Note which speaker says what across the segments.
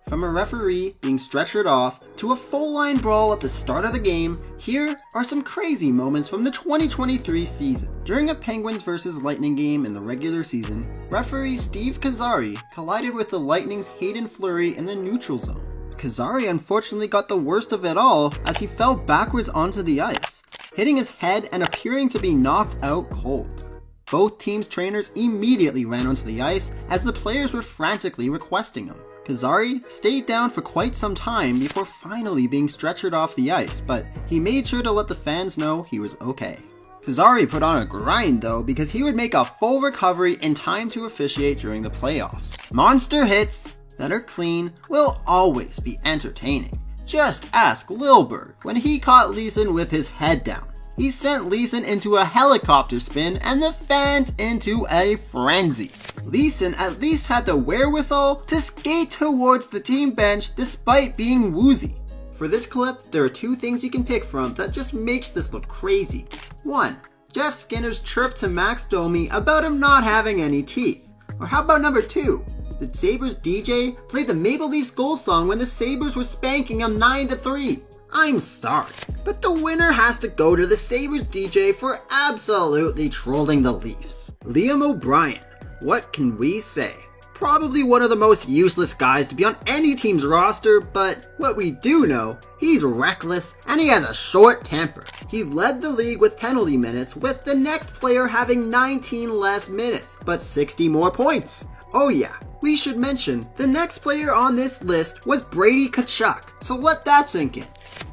Speaker 1: From a referee being stretchered off to a full-line brawl at the start of the game, here are some crazy moments from the 2023 season. During a Penguins vs Lightning game in the regular season, referee Steve Kazari collided with the Lightning's Hayden Fleury in the neutral zone. Kazari unfortunately got the worst of it all as he fell backwards onto the ice, hitting his head and appearing to be knocked out cold. Both teams' trainers immediately ran onto the ice as the players were frantically requesting him. Kazari stayed down for quite some time before finally being stretchered off the ice, but he made sure to let the fans know he was okay. Kazari put on a grind though because he would make a full recovery in time to officiate during the playoffs. Monster hits that are clean will always be entertaining. Just ask Lilberg when he caught Leeson with his head down. He sent Leeson into a helicopter spin and the fans into a frenzy. Leeson at least had the wherewithal to skate towards the team bench despite being woozy. For this clip, there are two things you can pick from that just makes this look crazy. 1. Jeff Skinner's chirp to Max Domi about him not having any teeth. Or how about number 2? The Sabres DJ played the Maple Leafs goal song when the Sabres were spanking him 9-3. I'm sorry, but the winner has to go to the Sabres DJ for absolutely trolling the Leafs. Liam O'Brien, what can we say? Probably one of the most useless guys to be on any team's roster, but what we do know, he's reckless and he has a short temper. He led the league with penalty minutes, with the next player having 19 less minutes, but 60 more points. Oh yeah, we should mention, the next player on this list was Brady Tkachuk, so let that sink in.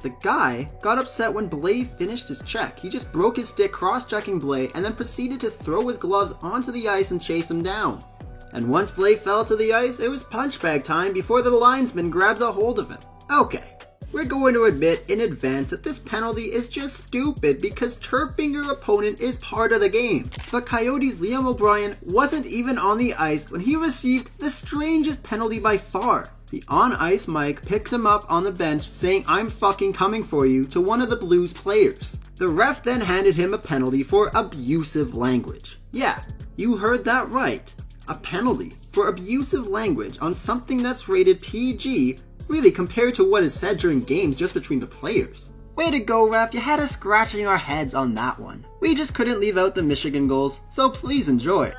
Speaker 1: The guy got upset when Blais finished his check. He just broke his stick cross-checking Blais and then proceeded to throw his gloves onto the ice and chase him down. And once Blais fell to the ice, it was punch bag time before the linesman grabs a hold of him. Okay, we're going to admit in advance that this penalty is just stupid because chirping your opponent is part of the game. But Coyotes' Liam O'Brien wasn't even on the ice when he received the strangest penalty by far. The on-ice mic picked him up on the bench saying, "I'm fucking coming for you," to one of the Blues players. The ref then handed him a penalty for abusive language. Yeah, you heard that right. A penalty for abusive language on something that's rated PG, really compared to what is said during games just between the players. Way to go, ref, you had us scratching our heads on that one. We just couldn't leave out the Michigan goals, so please enjoy.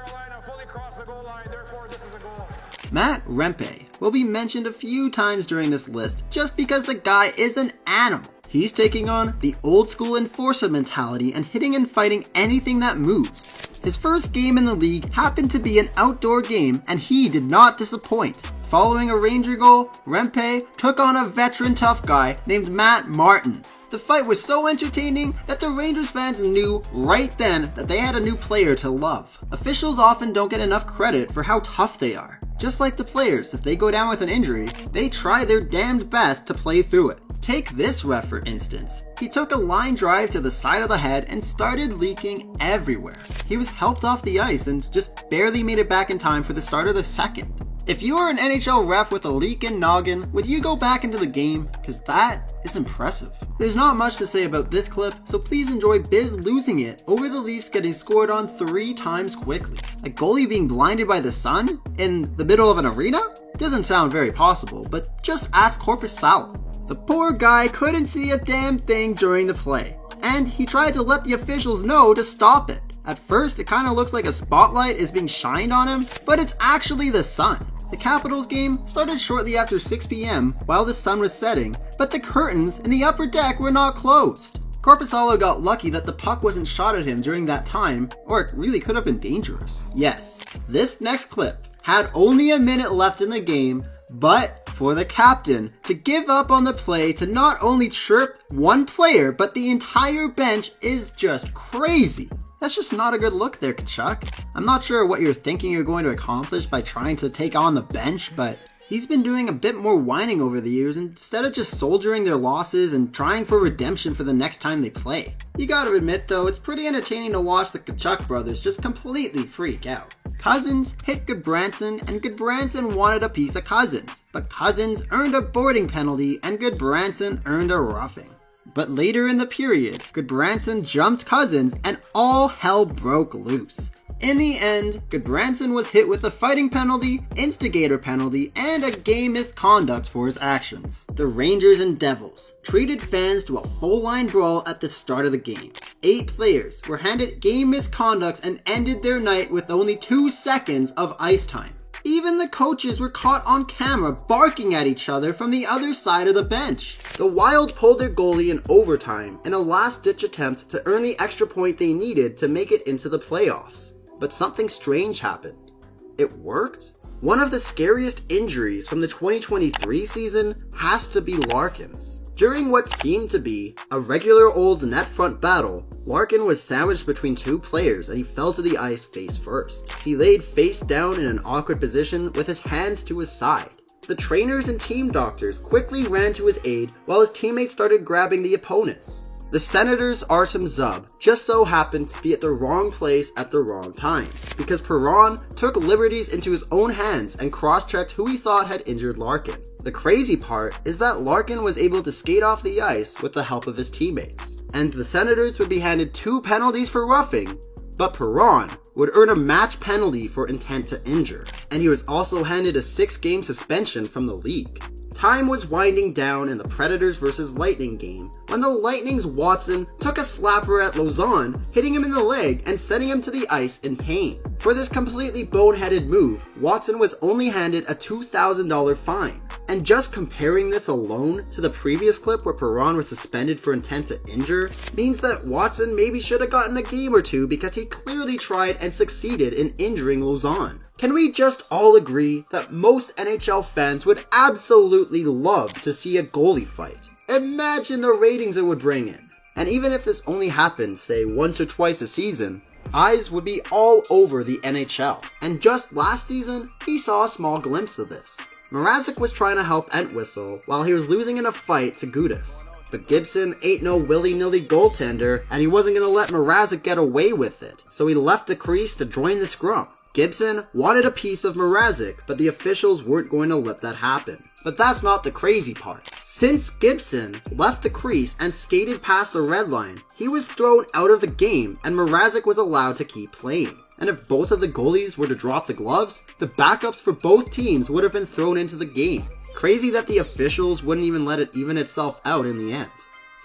Speaker 1: Matt Rempe will be mentioned a few times during this list just because the guy is an animal. He's taking on the old school enforcer mentality and hitting and fighting anything that moves. His first game in the league happened to be an outdoor game and he did not disappoint. Following a Ranger goal, Rempe took on a veteran tough guy named Matt Martin. The fight was so entertaining that the Rangers fans knew right then that they had a new player to love. Officials often don't get enough credit for how tough they are. Just like the players, if they go down with an injury, they try their damned best to play through it. Take this ref for instance. He took a line drive to the side of the head and started leaking everywhere. He was helped off the ice and just barely made it back in time for the start of the second. If you were an NHL ref with a leaking noggin, would you go back into the game? Cause that is impressive. There's not much to say about this clip, so please enjoy Biz losing it over the Leafs getting scored on 3 times quickly. A goalie being blinded by the sun in the middle of an arena? Doesn't sound very possible, but just ask Corpus Salo. The poor guy couldn't see a damn thing during the play, and he tried to let the officials know to stop it. At first, it kind of looks like a spotlight is being shined on him, but it's actually the sun. The Capitals game started shortly after 6 p.m. while the sun was setting, but the curtains in the upper deck were not closed. Korpisalo got lucky that the puck wasn't shot at him during that time, or it really could have been dangerous. Yes, this next clip had only a minute left in the game, but for the captain to give up on the play to not only chirp one player, but the entire bench is just crazy. That's just not a good look there, Tkachuk. I'm not sure what you're thinking you're going to accomplish by trying to take on the bench, but he's been doing a bit more whining over the years instead of just soldiering their losses and trying for redemption for the next time they play. You gotta admit though, it's pretty entertaining to watch the Tkachuk brothers just completely freak out. Cousins hit Goodbranson and Goodbranson wanted a piece of Cousins, but Cousins earned a boarding penalty and Goodbranson earned a roughing. But later in the period, Goodbranson jumped Cousins and all hell broke loose. In the end, Goodbranson was hit with a fighting penalty, instigator penalty, and a game misconduct for his actions. The Rangers and Devils treated fans to a full-line brawl at the start of the game. 8 players were handed game misconducts and ended their night with only 2 seconds of ice time. Even the coaches were caught on camera barking at each other from the other side of the bench. The Wild pulled their goalie in overtime in a last-ditch attempt to earn the extra point they needed to make it into the playoffs. But something strange happened. It worked? One of the scariest injuries from the 2023 season has to be Larkin's. During what seemed to be a regular old net front battle, Larkin was sandwiched between 2 players and he fell to the ice face first. He laid face down in an awkward position with his hands to his side. The trainers and team doctors quickly ran to his aid while his teammates started grabbing the opponents. The Senators' Artem Zub just so happened to be at the wrong place at the wrong time, because Perron took liberties into his own hands and cross-checked who he thought had injured Larkin. The crazy part is that Larkin was able to skate off the ice with the help of his teammates, and the Senators would be handed 2 penalties for roughing, but Perron would earn a match penalty for intent to injure, and he was also handed a 6-game suspension from the league. Time was winding down in the Predators vs Lightning game when the Lightning's Watson took a slapper at Lausanne, hitting him in the leg and sending him to the ice in pain. For this completely boneheaded move, Watson was only handed a $2,000 fine. And just comparing this alone to the previous clip where Perron was suspended for intent to injure means that Watson maybe should have gotten a game or 2 because he clearly tried and succeeded in injuring Lausanne. Can we just all agree that most NHL fans would absolutely love to see a goalie fight? Imagine the ratings it would bring in. And even if this only happened, say, once or twice a season, eyes would be all over the NHL. And just last season, we saw a small glimpse of this. Mrazek was trying to help Entwistle while he was losing in a fight to Gudis. But Gibson ain't no willy-nilly goaltender, and he wasn't going to let Mrazek get away with it, so he left the crease to join the scrum. Gibson wanted a piece of Mrazek, but the officials weren't going to let that happen. But that's not the crazy part. Since Gibson left the crease and skated past the red line, he was thrown out of the game and Mrazek was allowed to keep playing. And if both of the goalies were to drop the gloves, the backups for both teams would have been thrown into the game. Crazy that the officials wouldn't even let it even itself out in the end.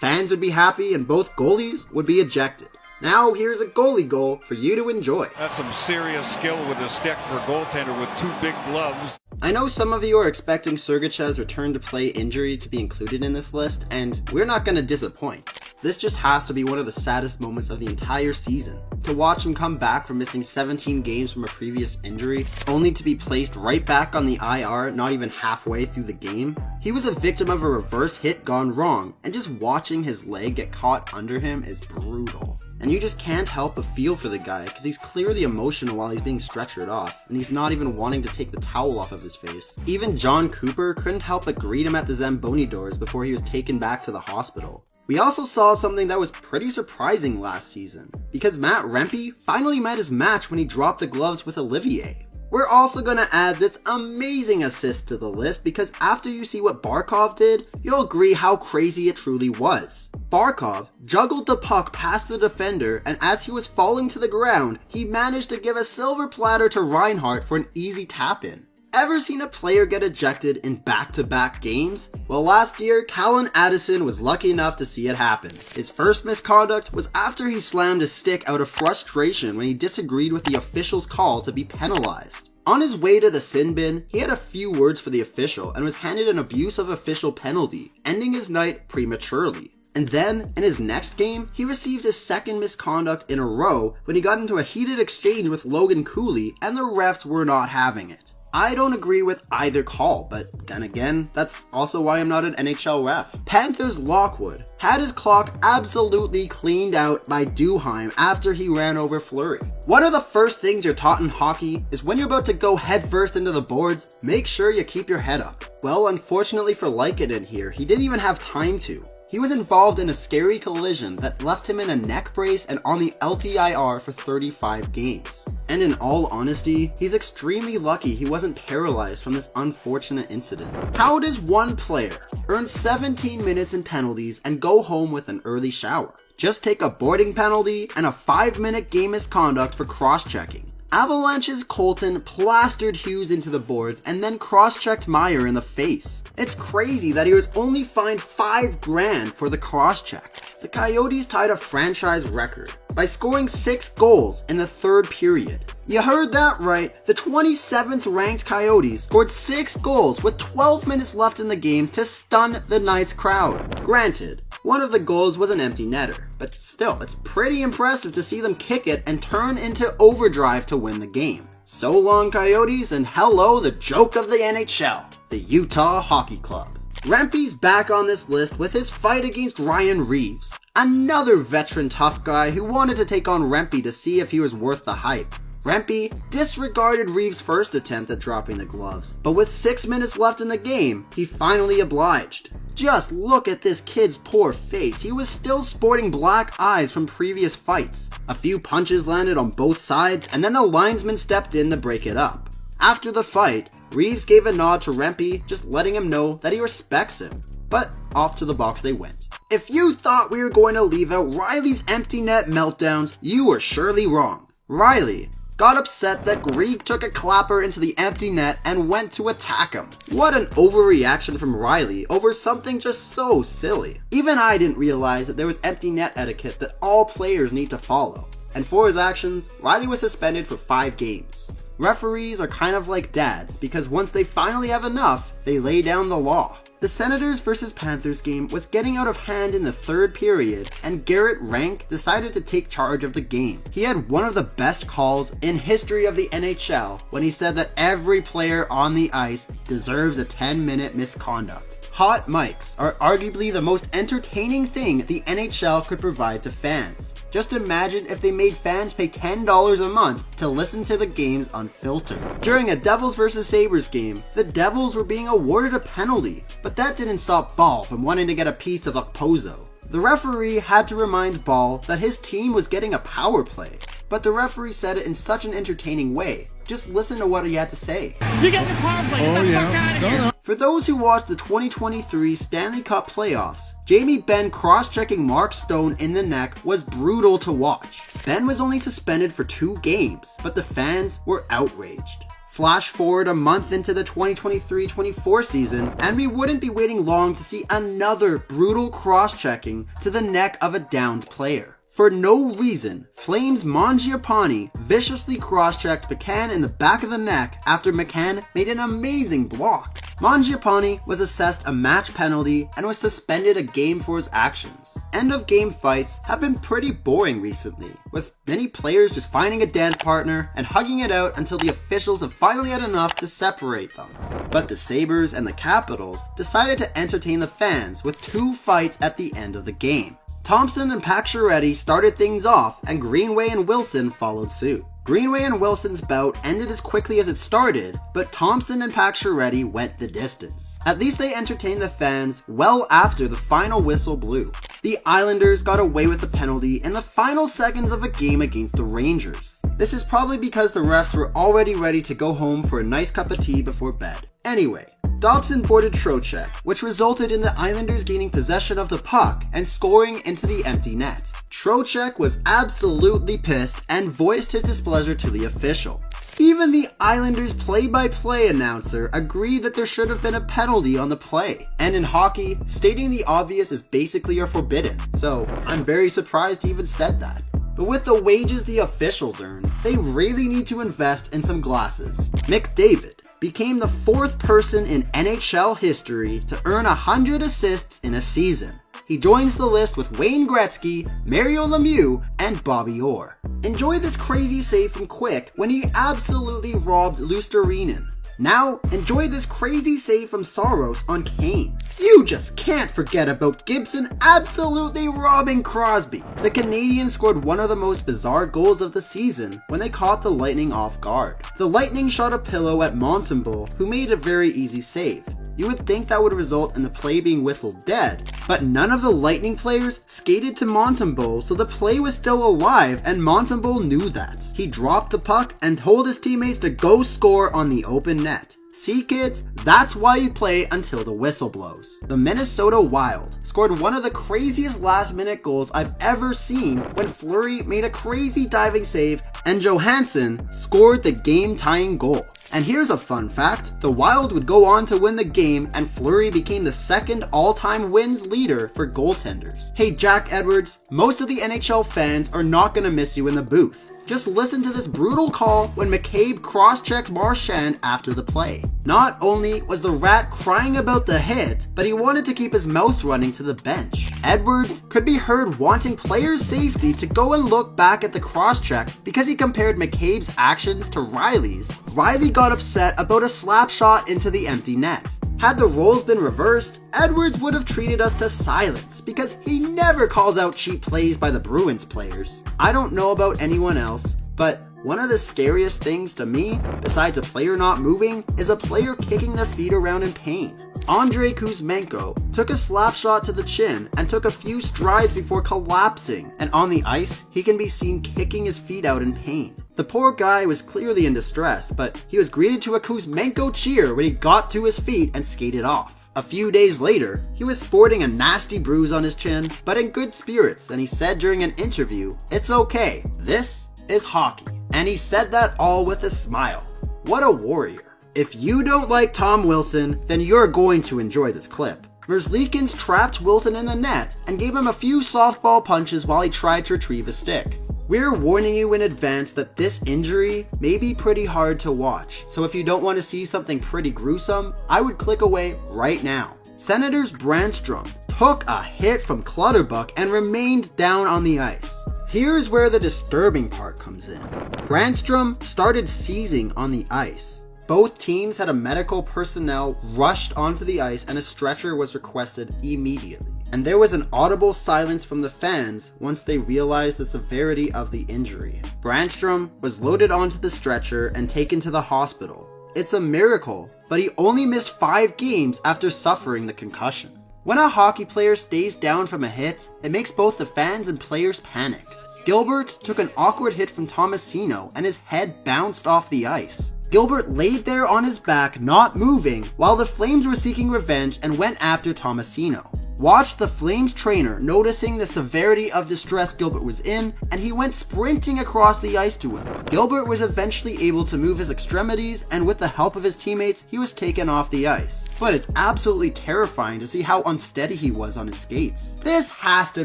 Speaker 1: Fans would be happy and both goalies would be ejected. Now here's a goalie goal for you to enjoy.
Speaker 2: That's some serious skill with a stick for a goaltender with 2 big gloves.
Speaker 1: I know some of you are expecting Sergachev's return to play injury to be included in this list, and we're not going to disappoint. This just has to be one of the saddest moments of the entire season. To watch him come back from missing 17 games from a previous injury, only to be placed right back on the IR not even halfway through the game. He was a victim of a reverse hit gone wrong, and just watching his leg get caught under him is brutal. And you just can't help but feel for the guy, because he's clearly emotional while he's being stretchered off, and he's not even wanting to take the towel off of his face. Even John Cooper couldn't help but greet him at the Zamboni doors before he was taken back to the hospital. We also saw something that was pretty surprising last season, because Matt Rempe finally met his match when he dropped the gloves with Olivier. We're also going to add this amazing assist to the list because after you see what Barkov did, you'll agree how crazy it truly was. Barkov juggled the puck past the defender, and as he was falling to the ground, he managed to give a silver platter to Reinhart for an easy tap-in. Ever seen a player get ejected in back-to-back games? Well, last year, Callan Addison was lucky enough to see it happen. His first misconduct was after he slammed his stick out of frustration when he disagreed with the official's call to be penalized. On his way to the sin bin, he had a few words for the official and was handed an abuse of official penalty, ending his night prematurely. And then, in his next game, he received his second misconduct in a row when he got into a heated exchange with Logan Cooley and the refs were not having it. I don't agree with either call, but then again, that's also why I'm not an NHL ref. Panthers' Lockwood had his clock absolutely cleaned out by Duheim after he ran over Fleury. One of the first things you're taught in hockey is when you're about to go headfirst into the boards, make sure you keep your head up. Well, unfortunately for Lykinen here, he didn't even have time to. He was involved in a scary collision that left him in a neck brace and on the LTIR for 35 games. And in all honesty, he's extremely lucky he wasn't paralyzed from this unfortunate incident. How does one player earn 17 minutes in penalties and go home with an early shower? Just take a boarding penalty and a 5-minute game misconduct for cross-checking. Avalanche's Colton plastered Hughes into the boards and then cross-checked Meyer in the face. It's crazy that he was only fined $5,000 for the cross-check. The Coyotes tied a franchise record by scoring 6 goals in the third period. You heard that right, the 27th ranked Coyotes scored 6 goals with 12 minutes left in the game to stun the Knights crowd. Granted, one of the goals was an empty netter, but still, it's pretty impressive to see them kick it and turn into overdrive to win the game. So long, Coyotes, and hello, the joke of the NHL, the Utah Hockey Club. Rempe's back on this list with his fight against Ryan Reeves, another veteran tough guy who wanted to take on Rempe to see if he was worth the hype. Rempe disregarded Reeves' first attempt at dropping the gloves, but with 6 minutes left in the game, he finally obliged. Just look at this kid's poor face. He was still sporting black eyes from previous fights. A few punches landed on both sides, and then the linesman stepped in to break it up. After the fight, Reeves gave a nod to Rempe, just letting him know that he respects him. But off to the box they went. If you thought we were going to leave out Riley's empty net meltdowns, you were surely wrong. Riley got upset that Grieg took a clapper into the empty net and went to attack him. What an overreaction from Riley over something just so silly. Even I didn't realize that there was empty net etiquette that all players need to follow. And for his actions, Riley was suspended for 5 games. Referees are kind of like dads because once they finally have enough, they lay down the law. The Senators vs Panthers game was getting out of hand in the third period, and Garrett Rank decided to take charge of the game. He had one of the best calls in history of the NHL when he said that every player on the ice deserves a 10-minute misconduct. Hot mics are arguably the most entertaining thing the NHL could provide to fans. Just imagine if they made fans pay $10 a month to listen to the games unfiltered. During a Devils vs Sabres game, the Devils were being awarded a penalty, but that didn't stop Ball from wanting to get a piece of Okposo. The referee had to remind Ball that his team was getting a power play, but the referee said it in such an entertaining way. Just listen to what he had to say.
Speaker 3: You get the power play, get the fuck out of here!
Speaker 1: For those who watched the 2023 Stanley Cup playoffs, Jamie Benn cross-checking Mark Stone in the neck was brutal to watch. Benn was only suspended for 2 games, but the fans were outraged. Flash forward a month into the 2023-24 season, and we wouldn't be waiting long to see another brutal cross-checking to the neck of a downed player. For no reason, Flames' Mangiapane viciously cross-checked McCann in the back of the neck after McCann made an amazing block. Mangiapane was assessed a match penalty and was suspended a game for his actions. End-of-game fights have been pretty boring recently, with many players just finding a dance partner and hugging it out until the officials have finally had enough to separate them. But the Sabres and the Capitals decided to entertain the fans with 2 fights at the end of the game. Thompson and Pacioretty started things off, and Greenway and Wilson followed suit. Greenway and Wilson's bout ended as quickly as it started, but Thompson and Pacioretty went the distance. At least they entertained the fans well after the final whistle blew. The Islanders got away with the penalty in the final seconds of a game against the Rangers. This is probably because the refs were already ready to go home for a nice cup of tea before bed. Anyway, Dobson boarded Trocheck, which resulted in the Islanders gaining possession of the puck and scoring into the empty net. Trocheck was absolutely pissed and voiced his displeasure to the official. Even the Islanders play-by-play announcer agreed that there should have been a penalty on the play. And in hockey, stating the obvious is basically forbidden, so I'm very surprised he even said that. But with the wages the officials earn, they really need to invest in some glasses. McDavid became the 4th person in NHL history to earn 100 assists in a season. He joins the list with Wayne Gretzky, Mario Lemieux, and Bobby Orr. Enjoy this crazy save from Quick when he absolutely robbed Luostarinen. Now, enjoy this crazy save from Saros on Kane. You just can't forget about Gibson absolutely robbing Crosby. The Canadiens scored one of the most bizarre goals of the season when they caught the Lightning off guard. The Lightning shot a pillow at Montembeault, who made a very easy save. You would think that would result in the play being whistled dead, but none of the Lightning players skated to Montembeault, so the play was still alive, and Montembeault knew that. He dropped the puck and told his teammates to go score on the open net. See kids, that's why you play until the whistle blows. The Minnesota Wild scored one of the craziest last-minute goals I've ever seen when Fleury made a crazy diving save and Johansson scored the game-tying goal. And here's a fun fact, the Wild would go on to win the game and Fleury became the second all-time wins leader for goaltenders. Hey Jack Edwards, most of the NHL fans are not gonna miss you in the booth. Just listen to this brutal call when McCabe cross-checks Marchand after the play. Not only was the Rat crying about the hit, but he wanted to keep his mouth running to the bench. Edwards could be heard wanting players' safety to go and look back at the cross-check because he compared McCabe's actions to Riley's. Riley got upset about a slap shot into the empty net. Had the roles been reversed, Edwards would have treated us to silence because he never calls out cheap plays by the Bruins players. I don't know about anyone else, but one of the scariest things to me, besides a player not moving, is a player kicking their feet around in pain. Andrei Kuzmenko took a slap shot to the chin and took a few strides before collapsing, and on the ice, he can be seen kicking his feet out in pain. The poor guy was clearly in distress, but he was greeted to a Kuzmenko cheer when he got to his feet and skated off. A few days later, he was sporting a nasty bruise on his chin, but in good spirits, and he said during an interview, "It's okay, this is hockey." And he said that all with a smile. What a warrior. If you don't like Tom Wilson, then you're going to enjoy this clip. Merzlikins trapped Wilson in the net and gave him a few softball punches while he tried to retrieve a stick. We're warning you in advance that this injury may be pretty hard to watch, so if you don't want to see something pretty gruesome, I would click away right now. Senators Brandstrom took a hit from Clutterbuck and remained down on the ice. Here's where the disturbing part comes in. Brandstrom started seizing on the ice. Both teams had a medical personnel rushed onto the ice and a stretcher was requested immediately. And there was an audible silence from the fans once they realized the severity of the injury. Brandstrom was loaded onto the stretcher and taken to the hospital. It's a miracle, but he only missed 5 games after suffering the concussion. When a hockey player stays down from a hit, it makes both the fans and players panic. Gilbert took an awkward hit from Tomasino and his head bounced off the ice. Gilbert laid there on his back, not moving, while the Flames were seeking revenge and went after Tomasino. Watch the Flames trainer noticing the severity of distress Gilbert was in, and he went sprinting across the ice to him. Gilbert was eventually able to move his extremities, and with the help of his teammates, he was taken off the ice. But it's absolutely terrifying to see how unsteady he was on his skates. This has to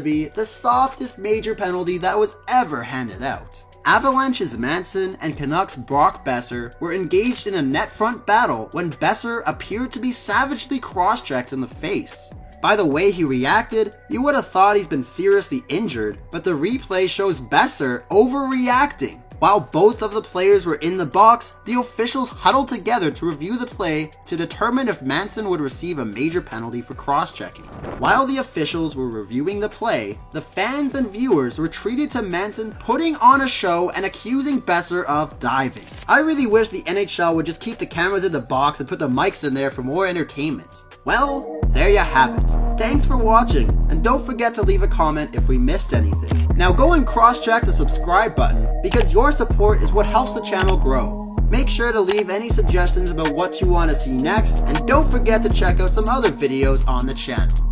Speaker 1: be the softest major penalty that was ever handed out. Avalanche's Manson and Canucks' Brock Besser were engaged in a net front battle when Besser appeared to be savagely cross-checked in the face. By the way he reacted, you would have thought he's been seriously injured, but the replay shows Besser overreacting. While both of the players were in the box, the officials huddled together to review the play to determine if Manson would receive a major penalty for cross-checking. While the officials were reviewing the play, the fans and viewers retreated to Manson putting on a show and accusing Besser of diving. I really wish the NHL would just keep the cameras in the box and put the mics in there for more entertainment. Well, there you have it. Thanks for watching, and don't forget to leave a comment if we missed anything. Now go and cross-check the subscribe button, because your support is what helps the channel grow. Make sure to leave any suggestions about what you want to see next, and don't forget to check out some other videos on the channel.